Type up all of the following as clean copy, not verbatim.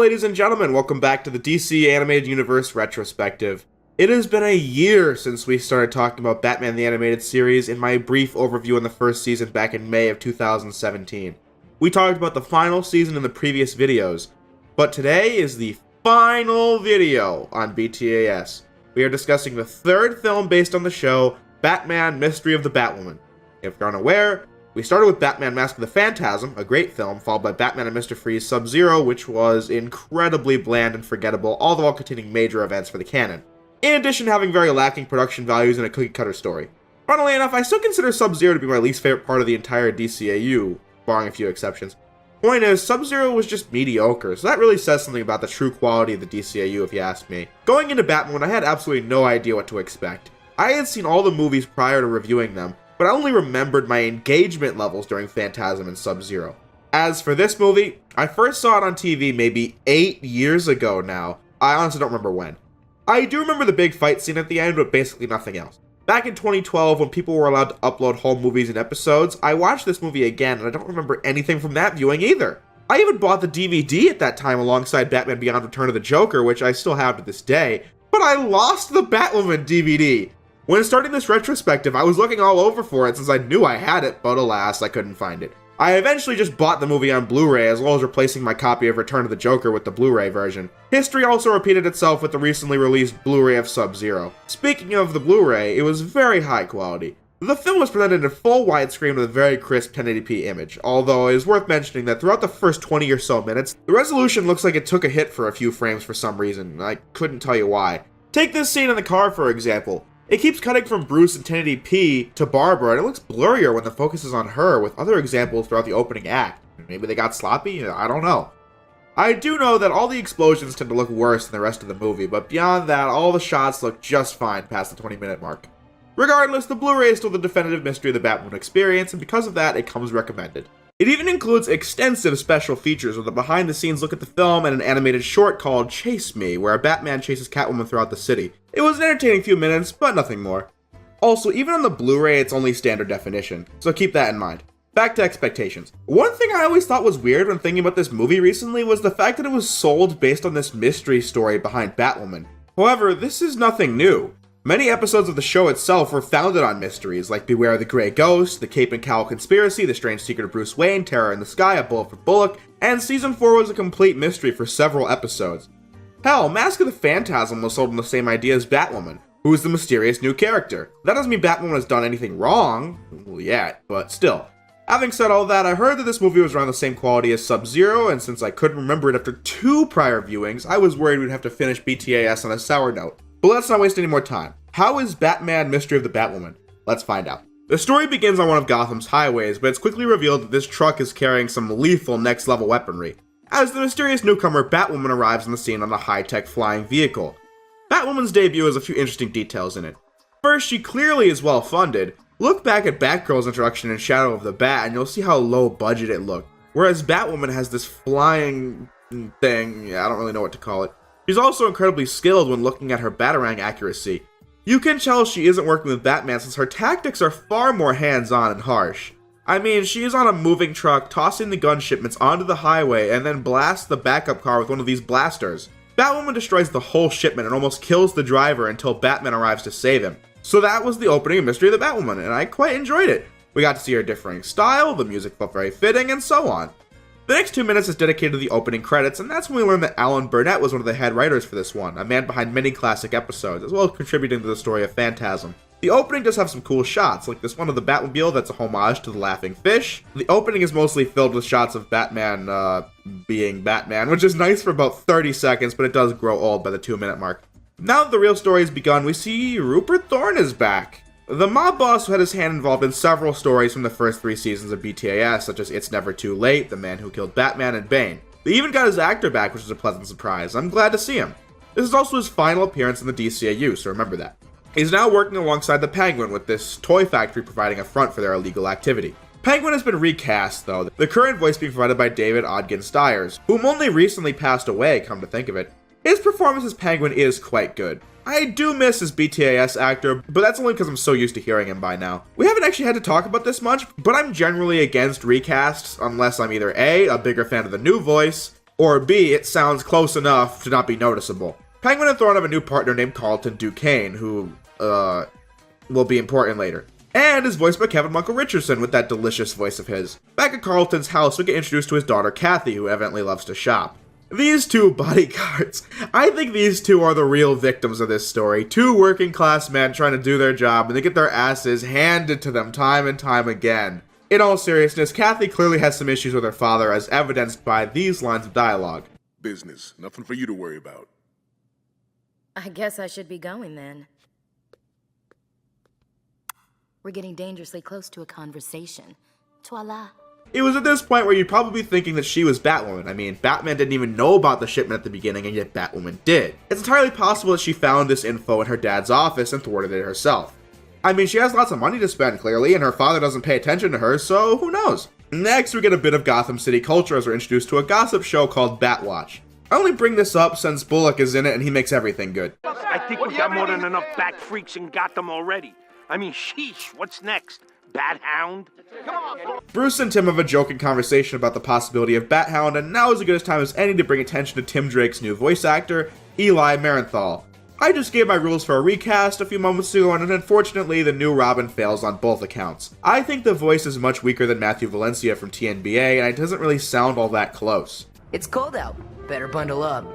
ladies and gentlemen, welcome back to the DC Animated Universe Retrospective. It has been a year since we started talking about Batman the Animated Series in my brief overview on the first season back in May of 2017. We talked about the final season in the previous videos, but today is the final video on BTAS. We are discussing the third film based on the show, Batman Mystery of the Batwoman. If you're unaware, we started with Batman Mask of the Phantasm, a great film, followed by Batman and Mr. Freeze Sub-Zero, which was incredibly bland and forgettable, all the while containing major events for the canon. In addition to having very lacking production values and a cookie-cutter story. Funnily enough, I still consider Sub-Zero to be my least favorite part of the entire DCAU, barring a few exceptions. Point is, Sub-Zero was just mediocre, so that really says something about the true quality of the DCAU if you ask me. Going into Batman, I had absolutely no idea what to expect. I had seen all the movies prior to reviewing them, but I only remembered my engagement levels during Phantasm and Sub-Zero. As for this movie, I first saw it on TV maybe 8 years ago now. I honestly don't remember when. I do remember the big fight scene at the end, but basically nothing else. Back in 2012, when people were allowed to upload whole movies and episodes, I watched this movie again, and I don't remember anything from that viewing either. I even bought the DVD at that time alongside Batman Beyond Return of the Joker, which I still have to this day, but I lost the Batwoman DVD. When starting this retrospective, I was looking all over for it since I knew I had it, but alas, I couldn't find it. I eventually just bought the movie on Blu-ray, as well as replacing my copy of Return of the Joker with the Blu-ray version. History also repeated itself with the recently released Blu-ray of Sub-Zero. Speaking of the Blu-ray, it was very high quality. The film was presented in full widescreen with a very crisp 1080p image, although it is worth mentioning that throughout the first 20 or so minutes, the resolution looks like it took a hit for a few frames for some reason. I couldn't tell you why. Take this scene in the car, for example. It keeps cutting from Bruce in 1080p to Barbara, and it looks blurrier when the focus is on her, with other examples throughout the opening act. Maybe they got sloppy? I don't know. I do know that all the explosions tend to look worse than the rest of the movie, but beyond that, all the shots look just fine past the 20-minute mark. Regardless, the Blu-ray is still the definitive Mystery of the Batwoman experience, and because of that, it comes recommended. It even includes extensive special features with a behind-the-scenes look at the film and an animated short called Chase Me, where Batman chases Catwoman throughout the city. It was an entertaining few minutes, but nothing more. Also, even on the Blu-ray, it's only standard definition, so keep that in mind. Back to expectations. One thing I always thought was weird when thinking about this movie recently was the fact that it was sold based on this mystery story behind Batwoman. However, this is nothing new. Many episodes of the show itself were founded on mysteries, like Beware the Grey Ghost, The Cape and Cowl Conspiracy, The Strange Secret of Bruce Wayne, Terror in the Sky, A Bullet for Bullock, and Season 4 was a complete mystery for several episodes. Hell, Mask of the Phantasm was sold on the same idea as Batwoman, who is the mysterious new character. That doesn't mean Batwoman has done anything wrong, well, yet, but still. Having said all that, I heard that this movie was around the same quality as Sub-Zero, and since I couldn't remember it after 2 prior viewings, I was worried we'd have to finish BTAS on a sour note. But let's not waste any more time. How is Batman Mystery of the Batwoman? Let's find out. The story begins on one of Gotham's highways, but it's quickly revealed that this truck is carrying some lethal next-level weaponry. As the mysterious newcomer Batwoman arrives on the scene on a high-tech flying vehicle. Batwoman's debut has a few interesting details in it. First, she clearly is well-funded. Look back at Batgirl's introduction in Shadow of the Bat, and you'll see how low-budget it looked. Whereas Batwoman has this flying thing, I don't really know what to call it. She's also incredibly skilled when looking at her Batarang accuracy. You can tell she isn't working with Batman since her tactics are far more hands-on and harsh. I mean, she is on a moving truck, tossing the gun shipments onto the highway, and then blasts the backup car with one of these blasters. Batwoman destroys the whole shipment and almost kills the driver until Batman arrives to save him. So that was the opening of Mystery of the Batwoman, and I quite enjoyed it. We got to see her differing style, the music felt very fitting, and so on. The next 2 minutes is dedicated to the opening credits, and that's when we learned that Alan Burnett was one of the head writers for this one, a man behind many classic episodes, as well as contributing to the story of Phantasm. The opening does have some cool shots, like this one of the Batmobile that's a homage to the Laughing Fish. The opening is mostly filled with shots of Batman, being Batman, which is nice for about 30 seconds, but it does grow old by the 2-minute mark. Now that the real story has begun, we see Rupert Thorne is back. The mob boss who had his hand involved in several stories from the first 3 seasons of BTAS, such as It's Never Too Late, The Man Who Killed Batman, and Bane. They even got his actor back, which was a pleasant surprise. I'm glad to see him. This is also his final appearance in the DCAU, so remember that. He's now working alongside the Penguin, with this toy factory providing a front for their illegal activity. Penguin has been recast, though, the current voice being provided by David Ogden Stiers, whom only recently passed away, come to think of it. His performance as Penguin is quite good. I do miss his BTAS actor, but that's only because I'm so used to hearing him by now. We haven't actually had to talk about this much, but I'm generally against recasts unless I'm either A, a bigger fan of the new voice, or B, it sounds close enough to not be noticeable. Penguin and Thorne have a new partner named Carlton Duquesne, who, will be important later, and is voiced by Kevin Michael Richardson with that delicious voice of his. Back at Carlton's house, we get introduced to his daughter Kathy, who evidently loves to shop. These two bodyguards, I think these two are the real victims of this story. Two working class men trying to do their job, and they get their asses handed to them time and time again. In all seriousness, Kathy clearly has some issues with her father, as evidenced by these lines of dialogue. Business, nothing for you to worry about. I guess I should be going then. We're getting dangerously close to a conversation. Voila. It was at this point where you'd probably be thinking that she was Batwoman. I mean, Batman didn't even know about the shipment at the beginning, and yet Batwoman did. It's entirely possible that she found this info in her dad's office and thwarted it herself. I mean, she has lots of money to spend, clearly, and her father doesn't pay attention to her, so who knows? Next, we get a bit of Gotham City culture as we're introduced to a gossip show called Batwatch. I only bring this up since Bullock is in it and he makes everything good. I think we got more than enough bat freaks in Gotham already. I mean, sheesh, what's next? Bat Hound? Bruce and Tim have a joking conversation about the possibility of Bat Hound, and now is as good a time as any to bring attention to Tim Drake's new voice actor, Eli Marienthal. I just gave my rules for a recast a few moments ago, and unfortunately the new Robin fails on both accounts. I think the voice is much weaker than Matthew Valencia from TNBA, and it doesn't really sound all that close. It's cold out. Better bundle up.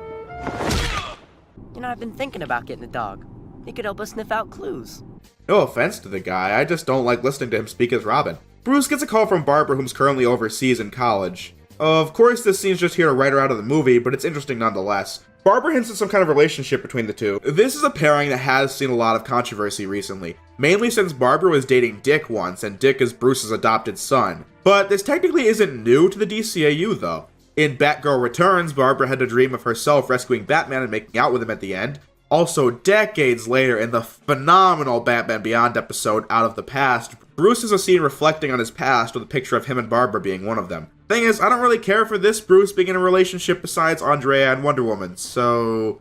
You know, I've been thinking about getting a dog. He could help us sniff out clues. No offense to the guy, I just don't like listening to him speak as Robin. Bruce gets a call from Barbara, whom's currently overseas in college. Of course, this scene's just here to write her out of the movie, but it's interesting nonetheless. Barbara hints at some kind of relationship between the two. This is a pairing that has seen a lot of controversy recently, mainly since Barbara was dating Dick once, and Dick is Bruce's adopted son. But this technically isn't new to the DCAU, though. In Batgirl Returns, Barbara had a dream of herself rescuing Batman and making out with him at the end. Also, decades later, in the phenomenal Batman Beyond episode, Out of the Past, Bruce is a scene reflecting on his past with a picture of him and Barbara being one of them. Thing is, I don't really care for this Bruce being in a relationship besides Andrea and Wonder Woman, so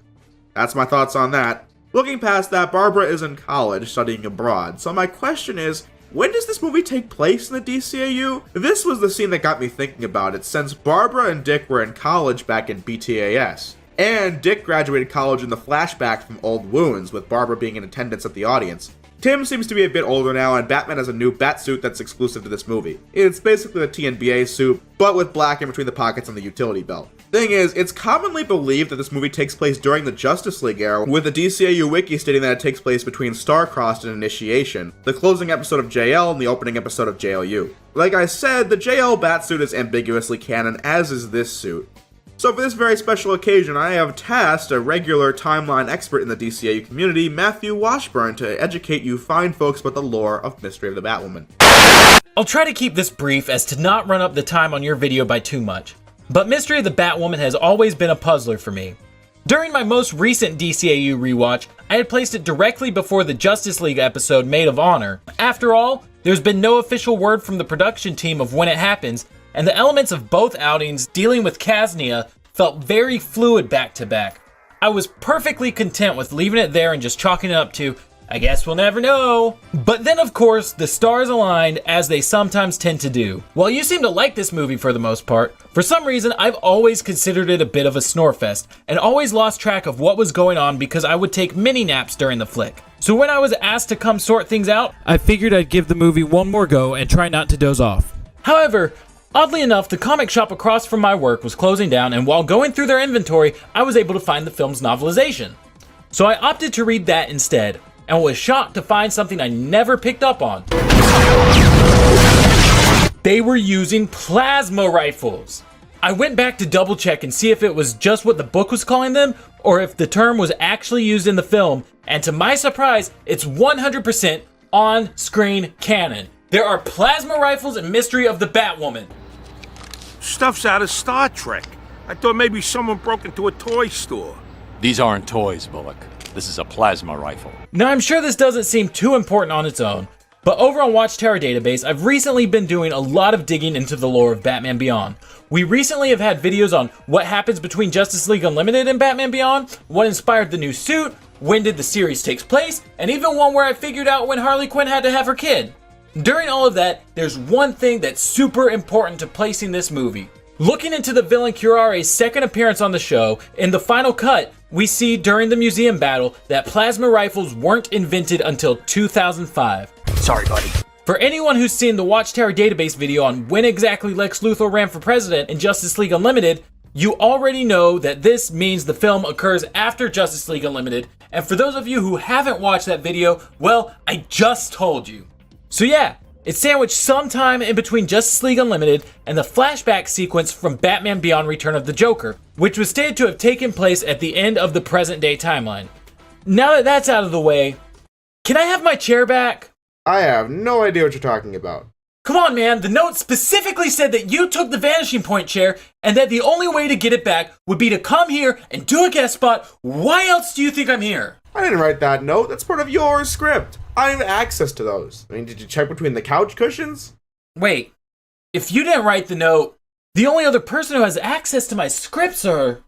that's my thoughts on that. Looking past that, Barbara is in college, studying abroad, so my question is, when does this movie take place in the DCAU? This was the scene that got me thinking about it, since Barbara and Dick were in college back in BTAS. And Dick graduated college in the flashback from Old Wounds, with Barbara being in attendance at the audience. Tim seems to be a bit older now, and Batman has a new bat suit that's exclusive to this movie. It's basically the TNBA suit, but with black in between the pockets on the utility belt. Thing is, it's commonly believed that this movie takes place during the Justice League era, with the DCAU wiki stating that it takes place between Starcrossed and Initiation, the closing episode of JL and the opening episode of JLU. Like I said, the JL batsuit is ambiguously canon, as is this suit. So for this very special occasion, I have tasked a regular timeline expert in the DCAU community, Matthew Washburn, to educate you fine folks about the lore of Mystery of the Batwoman. I'll try to keep this brief as to not run up the time on your video by too much, but Mystery of the Batwoman has always been a puzzler for me. During my most recent DCAU rewatch, I had placed it directly before the Justice League episode Maid of Honor. After all, there's been no official word from the production team of when it happens, and the elements of both outings dealing with Kaznia felt very fluid back to back. I was perfectly content with leaving it there and just chalking it up to, I guess we'll never know. But then of course, the stars aligned as they sometimes tend to do. While you seem to like this movie for the most part, for some reason I've always considered it a bit of a snorefest and always lost track of what was going on because I would take mini naps during the flick. So when I was asked to come sort things out, I figured I'd give the movie one more go and try not to doze off. However, oddly enough, the comic shop across from my work was closing down, and while going through their inventory, I was able to find the film's novelization. So I opted to read that instead, and was shocked to find something I never picked up on. They were using plasma rifles. I went back to double check and see if it was just what the book was calling them, or if the term was actually used in the film, and to my surprise, it's 100% on-screen canon. There are plasma rifles in Mystery of the Batwoman. Stuff's out of Star Trek. I thought maybe someone broke into a toy store. These aren't toys, Bullock. This is a plasma rifle. Now, I'm sure this doesn't seem too important on its own, but over on Watchtower Database, I've recently been doing a lot of digging into the lore of Batman Beyond. We recently have had videos on what happens between Justice League Unlimited and Batman Beyond, what inspired the new suit, when did the series take place, and even one where I figured out when Harley Quinn had to have her kid. During all of that, there's one thing that's super important to placing this movie. Looking into the villain Curare's second appearance on the show, in the final cut, we see during the museum battle that plasma rifles weren't invented until 2005. Sorry, buddy. For anyone who's seen the Watchtower database video on when exactly Lex Luthor ran for president in Justice League Unlimited, you already know that this means the film occurs after Justice League Unlimited, and for those of you who haven't watched that video, well, I just told you. So yeah, it's sandwiched sometime in between Justice League Unlimited and the flashback sequence from Batman Beyond Return of the Joker, which was stated to have taken place at the end of the present day timeline. Now that that's out of the way, can I have my chair back? I have no idea what you're talking about. Come on, man, the note specifically said that you took the Vanishing Point chair and that the only way to get it back would be to come here and do a guest spot. Why else do you think I'm here? I didn't write that note. That's part of your script. I have access to those. I mean, did you check between the couch cushions? Wait, if you didn't write the note, the only other person who has access to my scripts are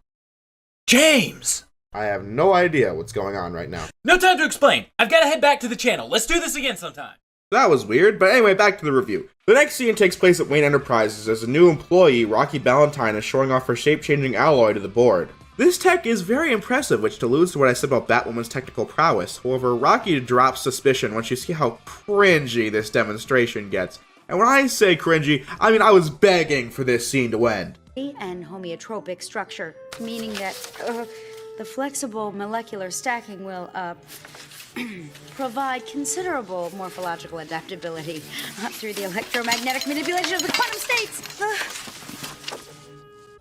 James. I have no idea what's going on right now. No time to explain. I've got to head back to the channel. Let's do this again sometime. That was weird, but anyway, back to the review. The next scene takes place at Wayne Enterprises as a new employee, Rocky Ballantyne, is showing off her shape-changing alloy to the board. This tech is very impressive, which alludes to what I said about Batwoman's technical prowess. However, Rocky drops suspicion once you see how cringy this demonstration gets. And when I say cringy, I mean I was begging for this scene to end. And homeotropic structure, meaning that the flexible molecular stacking will provide considerable morphological adaptability through the electromagnetic manipulation of the quantum states.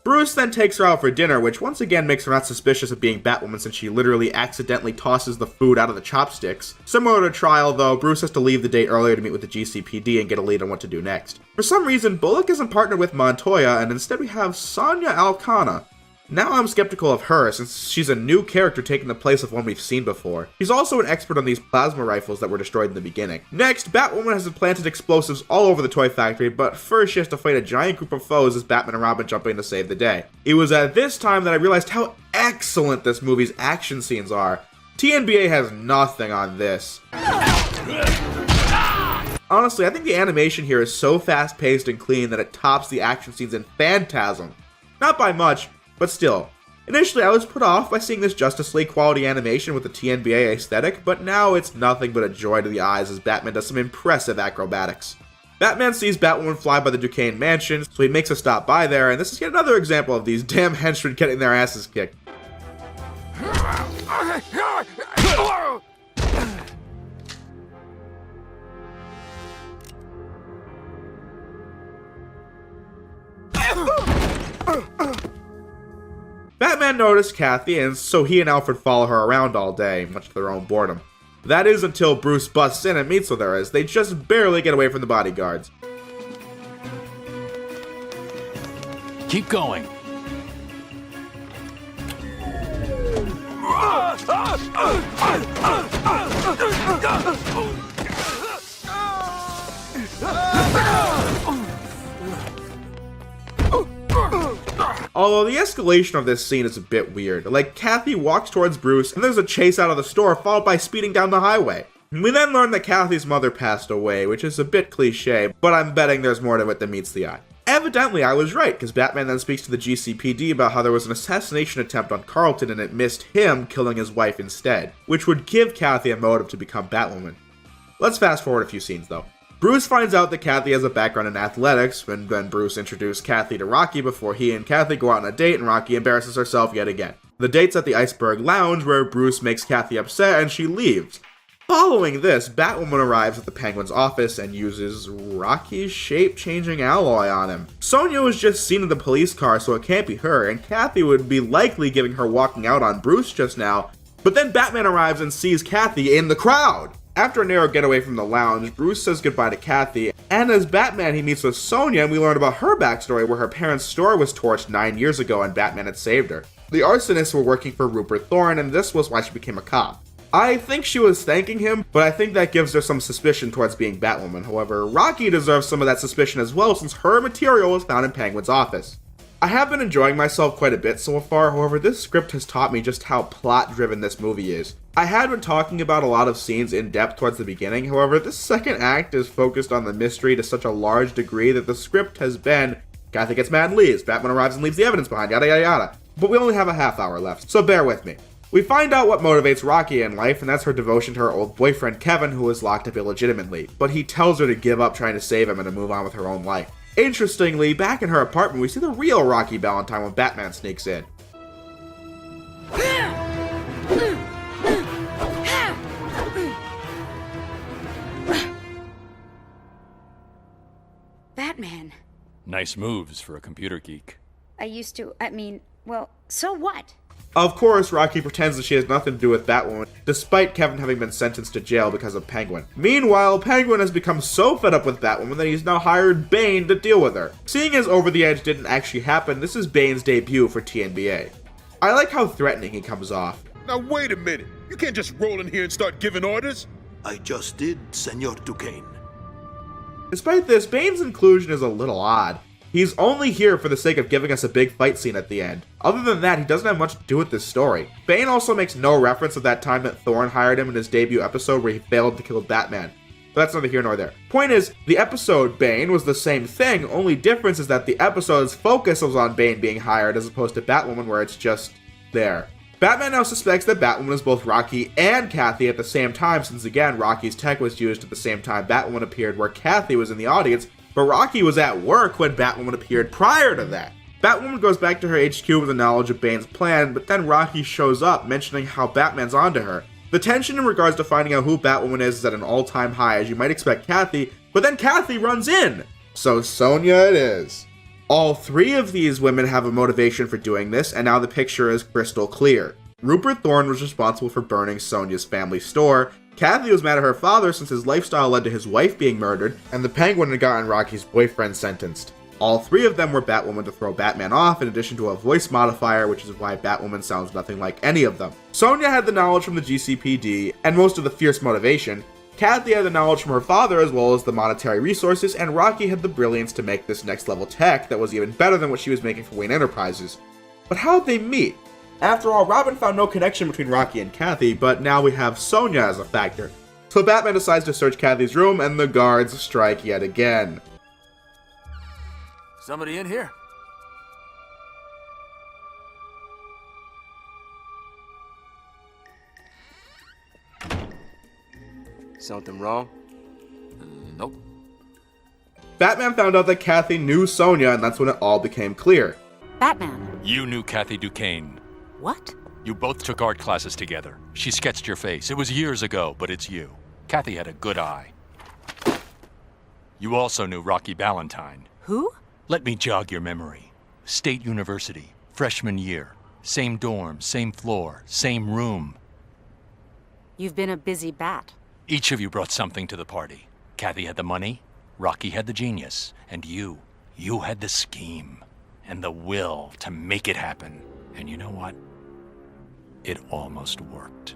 Bruce then takes her out for dinner, which once again makes her not suspicious of being Batwoman since she literally accidentally tosses the food out of the chopsticks. Similar to Trial, though, Bruce has to leave the day earlier to meet with the GCPD and get a lead on what to do next. For some reason, Bullock isn't partnered with Montoya, and instead we have Sonia Alcana. Now I'm skeptical of her, since she's a new character taking the place of one we've seen before. She's also an expert on these plasma rifles that were destroyed in the beginning. Next, Batwoman has implanted explosives all over the toy factory, but first she has to fight a giant group of foes as Batman and Robin jump in to save the day. It was at this time that I realized how excellent this movie's action scenes are. TNBA has nothing on this. Honestly, I think the animation here is so fast-paced and clean that it tops the action scenes in Phantasm. Not by much, but still. Initially, I was put off by seeing this Justice League quality animation with the TNBA aesthetic, but now it's nothing but a joy to the eyes as Batman does some impressive acrobatics. Batman sees Batwoman fly by the Duquesne mansion, so he makes a stop by there, and this is yet another example of these damn henchmen getting their asses kicked. Batman noticed Kathy, and so he and Alfred follow her around all day, much to their own boredom. That is until Bruce busts in and meets with her, as they just barely get away from the bodyguards. Keep going. Although the escalation of this scene is a bit weird. Like, Kathy walks towards Bruce, and there's a chase out of the store, followed by speeding down the highway. We then learn that Kathy's mother passed away, which is a bit cliche, but I'm betting there's more to it than meets the eye. Evidently, I was right, because Batman then speaks to the GCPD about how there was an assassination attempt on Carlton and it missed him killing his wife instead, which would give Kathy a motive to become Batwoman. Let's fast forward a few scenes though. Bruce finds out that Kathy has a background in athletics, and then Bruce introduced Kathy to Rocky before he and Kathy go out on a date and Rocky embarrasses herself yet again. The date's at the Iceberg Lounge where Bruce makes Kathy upset and she leaves. Following this, Batwoman arrives at the Penguin's office and uses Rocky's shape-changing alloy on him. Sonia was just seen in the police car, so it can't be her, and Kathy would be likely giving her walking out on Bruce just now, but then Batman arrives and sees Kathy in the crowd. After a narrow getaway from the lounge, Bruce says goodbye to Kathy, and as Batman he meets with Sonia and we learn about her backstory where her parents' store was torched 9 years ago and Batman had saved her. The arsonists were working for Rupert Thorne and this was why she became a cop. I think she was thanking him, but I think that gives her some suspicion towards being Batwoman. However, Rocky deserves some of that suspicion as well since her material was found in Penguin's office. I have been enjoying myself quite a bit so far, however this script has taught me just how plot-driven this movie is. I had been talking about a lot of scenes in depth towards the beginning, however this second act is focused on the mystery to such a large degree that the script has been Kathy gets mad and leaves. Batman arrives and leaves the evidence behind, yada yada yada. But we only have a half hour left, so bear with me. We find out what motivates Rocky in life, and that's her devotion to her old boyfriend Kevin, who was locked up illegitimately. But he tells her to give up trying to save him and to move on with her own life. Interestingly, back in her apartment, we see the real Rocky Valentine when Batman sneaks in. Batman. Nice moves for a computer geek. Well, so what? Of course, Rocky pretends that she has nothing to do with Batwoman, despite Kevin having been sentenced to jail because of Penguin. Meanwhile, Penguin has become so fed up with Batwoman that he's now hired Bane to deal with her. Seeing as Over the Edge didn't actually happen, this is Bane's debut for TNBA. I like how threatening he comes off. Now wait a minute. You can't just roll in here and start giving orders. I just did, Senor Duquesne. Despite this, Bane's inclusion is a little odd. He's only here for the sake of giving us a big fight scene at the end. Other than that, he doesn't have much to do with this story. Bane also makes no reference to that time that Thorne hired him in his debut episode where he failed to kill Batman. But that's neither here nor there. Point is, the episode Bane was the same thing, only difference is that the episode's focus was on Bane being hired as opposed to Batwoman where it's just there. Batman now suspects that Batwoman is both Rocky and Kathy at the same time, since again, Rocky's tech was used at the same time Batwoman appeared where Kathy was in the audience, but Rocky was at work when Batwoman appeared prior to that. Batwoman goes back to her HQ with the knowledge of Bane's plan, but then Rocky shows up, mentioning how Batman's onto her. The tension in regards to finding out who Batwoman is at an all-time high, as you might expect Kathy, but then Kathy runs in! So Sonya it is. All three of these women have a motivation for doing this, and now the picture is crystal clear. Rupert Thorne was responsible for burning Sonya's family store, Kathy was mad at her father since his lifestyle led to his wife being murdered, and the Penguin had gotten Rocky's boyfriend sentenced. All three of them were Batwoman to throw Batman off, in addition to a voice modifier, which is why Batwoman sounds nothing like any of them. Sonya had the knowledge from the GCPD, and most of the fierce motivation. Kathy had the knowledge from her father as well as the monetary resources, and Rocky had the brilliance to make this next level tech that was even better than what she was making for Wayne Enterprises. But how'd they meet? After all, Robin found no connection between Rocky and Kathy, but now we have Sonya as a factor. So Batman decides to search Kathy's room, and the guards strike yet again. Somebody in here? Something wrong? Nope. Batman found out that Kathy knew Sonya, and that's when it all became clear. Batman. You knew Kathy Duquesne. What? You both took art classes together. She sketched your face. It was years ago, but it's you. Kathy had a good eye. You also knew Rocky Valentine. Who? Let me jog your memory. State University, freshman year. Same dorm, same floor, same room. You've been a busy bat. Each of you brought something to the party. Kathy had the money, Rocky had the genius, and you had the scheme and the will to make it happen. And you know what? It almost worked.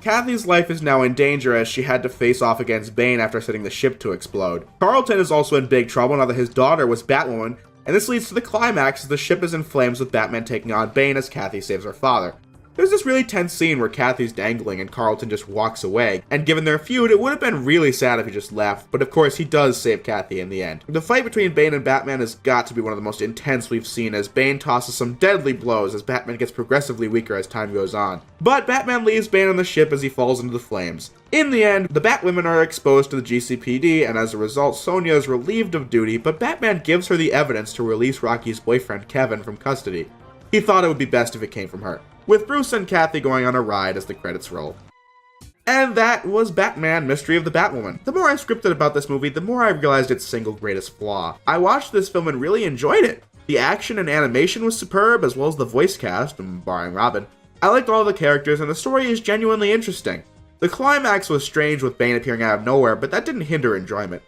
Kathy's life is now in danger as she had to face off against Bane after setting the ship to explode. Carlton is also in big trouble now that his daughter was Batwoman, and this leads to the climax as the ship is in flames with Batman taking on Bane as Kathy saves her father. There's this really tense scene where Kathy's dangling and Carlton just walks away, and given their feud, it would have been really sad if he just left, but of course he does save Kathy in the end. The fight between Bane and Batman has got to be one of the most intense we've seen as Bane tosses some deadly blows as Batman gets progressively weaker as time goes on. But Batman leaves Bane on the ship as he falls into the flames. In the end, the Batwomen are exposed to the GCPD, and as a result, Sonya is relieved of duty, but Batman gives her the evidence to release Rocky's boyfriend Kevin from custody. He thought it would be best if it came from her, with Bruce and Kathy going on a ride as the credits roll. And that was Batman Mystery of the Batwoman. The more I scripted about this movie, the more I realized its single greatest flaw. I watched this film and really enjoyed it. The action and animation was superb, as well as the voice cast, barring Robin. I liked all the characters, and the story is genuinely interesting. The climax was strange with Bane appearing out of nowhere, but that didn't hinder enjoyment.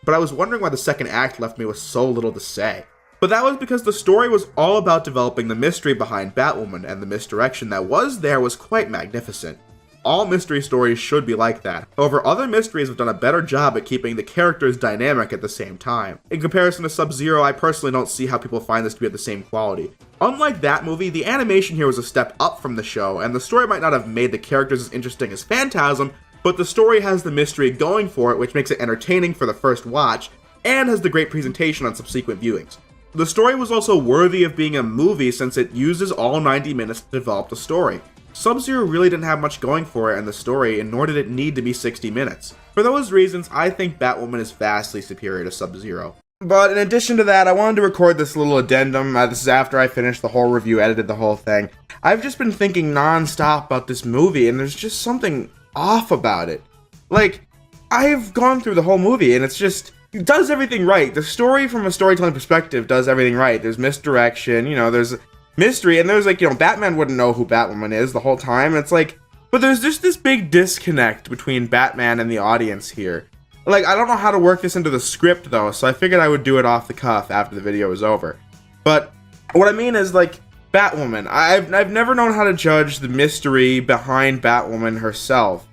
But I was wondering why the second act left me with so little to say. But that was because the story was all about developing the mystery behind Batwoman, and the misdirection that was there was quite magnificent. All mystery stories should be like that. However, other mysteries have done a better job at keeping the characters dynamic at the same time. In comparison to Sub-Zero, I personally don't see how people find this to be of the same quality. Unlike that movie, the animation here was a step up from the show, and the story might not have made the characters as interesting as Phantasm, but the story has the mystery going for it, which makes it entertaining for the first watch, and has the great presentation on subsequent viewings. The story was also worthy of being a movie since it uses all 90 minutes to develop the story. Sub-Zero really didn't have much going for it in the story, and nor did it need to be 60 minutes. For those reasons, I think Batwoman is vastly superior to Sub-Zero. But in addition to that, I wanted to record this little addendum. This is after I finished the whole review, edited the whole thing. I've just been thinking non-stop about this movie, and there's just something off about it. Like, I've gone through the whole movie, and it's just, it does everything right. The story, from a storytelling perspective, does everything right. There's misdirection, you know, there's mystery, and there's like, you know, Batman wouldn't know who Batwoman is the whole time. It's like, but there's just this big disconnect between Batman and the audience here. Like, I don't know how to work this into the script, though, so I figured I would do it off the cuff after the video was over. But what I mean is, like, Batwoman. I've never known how to judge the mystery behind Batwoman herself,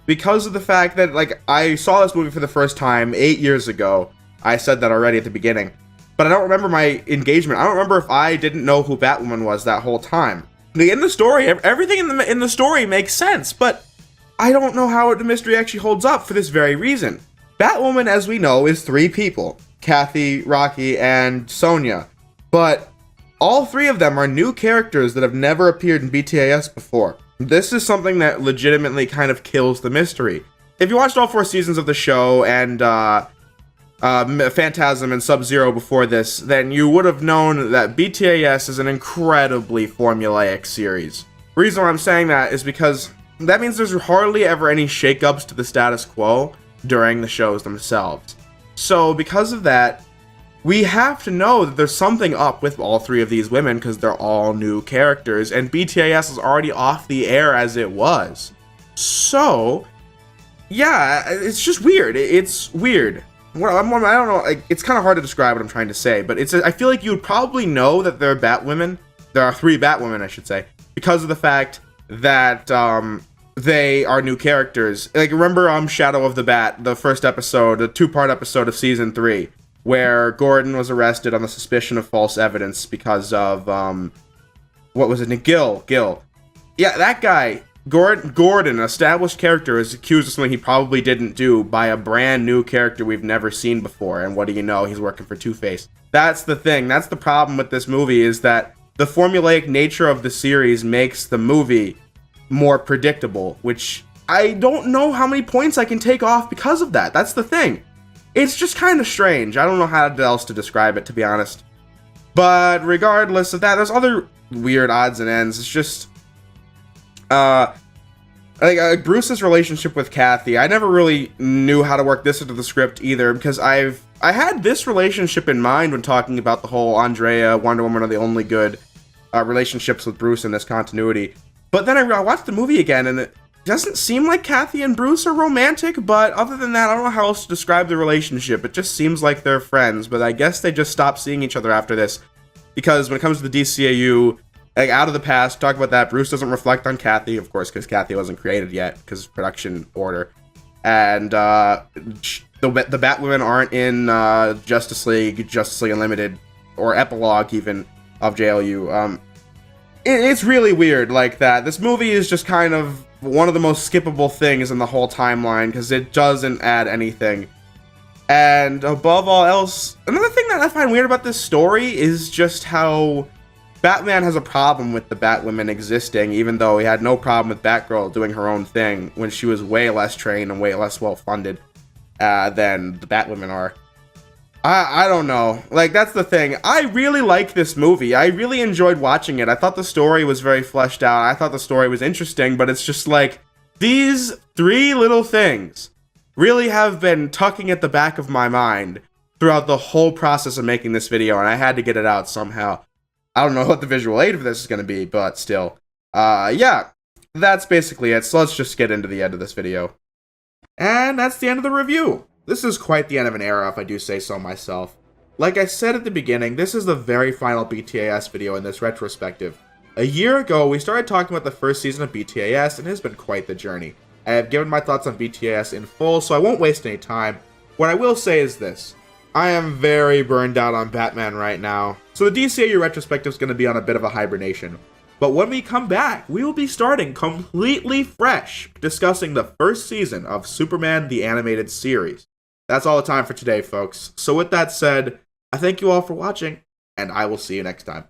because of the fact that, like, I saw this movie for the first time 8 years ago. I said that already at the beginning. But I don't remember my engagement. I don't remember if I didn't know who Batwoman was that whole time. In the story, everything in the story makes sense, but I don't know how the mystery actually holds up for this very reason. Batwoman, as we know, is 3 people. Kathy, Rocky, and Sonya. But all 3 of them are new characters that have never appeared in BTAS before. This is something that legitimately kind of kills the mystery. If you watched all 4 seasons of the show and Phantasm and Sub-Zero before this, then you would have known that BTAS is an incredibly formulaic series. The reason why I'm saying that is because that means there's hardly ever any shakeups to the status quo during the shows themselves. So because of that, we have to know that there's something up with all 3 of these women because they're all new characters, and BTAS is already off the air as it was. So, yeah, it's just weird. It's weird. Well, I don't know, like, it's kind of hard to describe what I'm trying to say, but I feel like you would probably know that there are Batwomen. There are 3 Batwomen, I should say, because of the fact that, they are new characters. Like, remember Shadow of the Bat, the first episode, the 2-part episode of Season 3, where Gordon was arrested on the suspicion of false evidence because of, what was it, Gil. Yeah, that guy, Gordon, an established character, is accused of something he probably didn't do by a brand new character we've never seen before, and what do you know, he's working for Two-Face. That's the thing, that's the problem with this movie, is that the formulaic nature of the series makes the movie more predictable, which I don't know how many points I can take off because of that. That's the thing. It's just kind of strange. I don't know how else to describe it, to be honest. But regardless of that, there's other weird odds and ends. It's just Bruce's relationship with Kathy. I never really knew how to work this into the script either, because I had this relationship in mind when talking about the whole Andrea, Wonder Woman are the only good relationships with Bruce in this continuity. But then I watched the movie again, and it doesn't seem like Kathy and Bruce are romantic, but other than that, I don't know how else to describe the relationship. It just seems like they're friends, but I guess they just stopped seeing each other after this, because when it comes to the DCAU, like, Out of the Past, talk about that, Bruce doesn't reflect on Kathy, of course, because Kathy wasn't created yet, because of production order, and the Batwomen aren't in Justice League Unlimited, or Epilogue, even, of JLU. It's really weird like that. This movie is just kind of one of the most skippable things in the whole timeline, because it doesn't add anything. And above all else, another thing that I find weird about this story is just how Batman has a problem with the Batwomen existing, even though he had no problem with Batgirl doing her own thing when she was way less trained and way less well-funded than the Batwomen are. I don't know. Like, that's the thing. I really like this movie. I really enjoyed watching it. I thought the story was very fleshed out. I thought the story was interesting, but it's just like, these 3 little things really have been tucking at the back of my mind throughout the whole process of making this video, and I had to get it out somehow. I don't know what the visual aid of this is going to be, but still. Yeah, that's basically it. So let's just get into the end of this video. And that's the end of the review. This is quite the end of an era, if I do say so myself. Like I said at the beginning, this is the very final BTAS video in this retrospective. A year ago, we started talking about the first season of BTAS, and it has been quite the journey. I have given my thoughts on BTAS in full, so I won't waste any time. What I will say is this. I am very burned out on Batman right now, so the DCAU retrospective is going to be on a bit of a hibernation. But when we come back, we will be starting completely fresh, discussing the first season of Superman the Animated Series. That's all the time for today, folks. So with that said, I thank you all for watching, and I will see you next time.